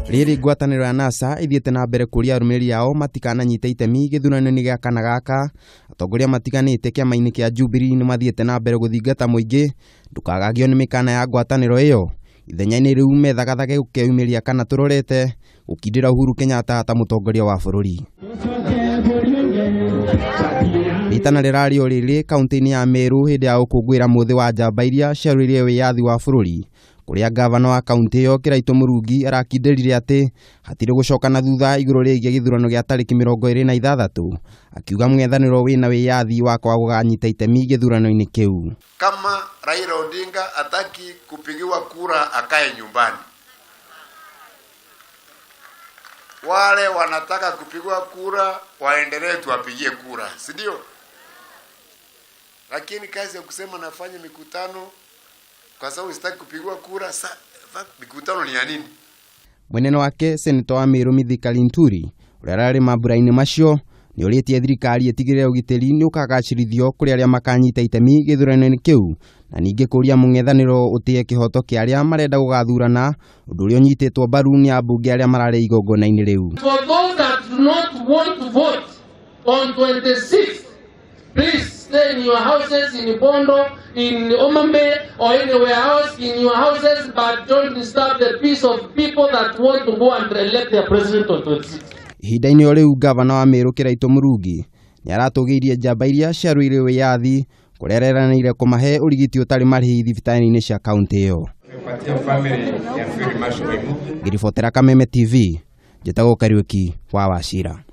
Riri ngwataniro ya NASA ithiete na mbere kuria arumiri yao matikananyita itemi githurano-ini gia kana gaka. Atongoria matiganite kiama-ini kia Jubilee ni mathiete na mbere guthingata muingi ndukagagio ni mikana ya ngwataniro iyo. Ithenya-ini riu methagathage gukiumiria kana turorete gukindira Uhuru Kenyatta ta mutongoria wa bururi. Ritana rirario riri kaunti-ini ya Meru hindi ya ukungwira muthi wa njamba iria ciarũire wiyathi wa bururi, kuria gavana wa kaunti iyo Kiraitu Murungi arakindĩrire ati hatire gucoka na thutha iguru rigie githurano gia tariki 26, akiuga mng'ethaniro wina wiyathi wa kwa gukanyita itemi githurano-ini kiu. Kama Raila Odinga ataki kupigiwa kura akae nyumbani. Wale wanataka kupigwa kura waendelee tuwapigie kura, si ndio? Lakini kazi ya kusema nafanya mikutano kwa sababu sitaki kupigwa kura, mikutano ni ya nini? Mweneno wake Senator wa Meru Mithika Linturi uria rari mambura-ini macio ni uritie thirikari itigirire ugitiri ni ukagacirithio kuri aria makanyita itemi githurano-ini kiu, na ningi kuria mung'ethaniro utie kihoto kia aria marenda gugathurana, undu uria unyititwo mbaru ni ambunge aria marari igongona-ini riu. For those that do not want to vote on 26th, please stay in your houses in Bondo, in Omambe, or anywhere else in your houses, but don't disturb the peace of people that want to go and elect their president on 26th. Ihinda-ini riu gavana wa Meru Kiraitu Murungi ni aratugiirie njamba iria ciarũire wiyathi kuria areranĩire kumahe urigiti utari marihi thibitari-ini cia kaunti iyo. Ngiribotera Kameme TV, njĩtagwo Kariuki wa Wachira.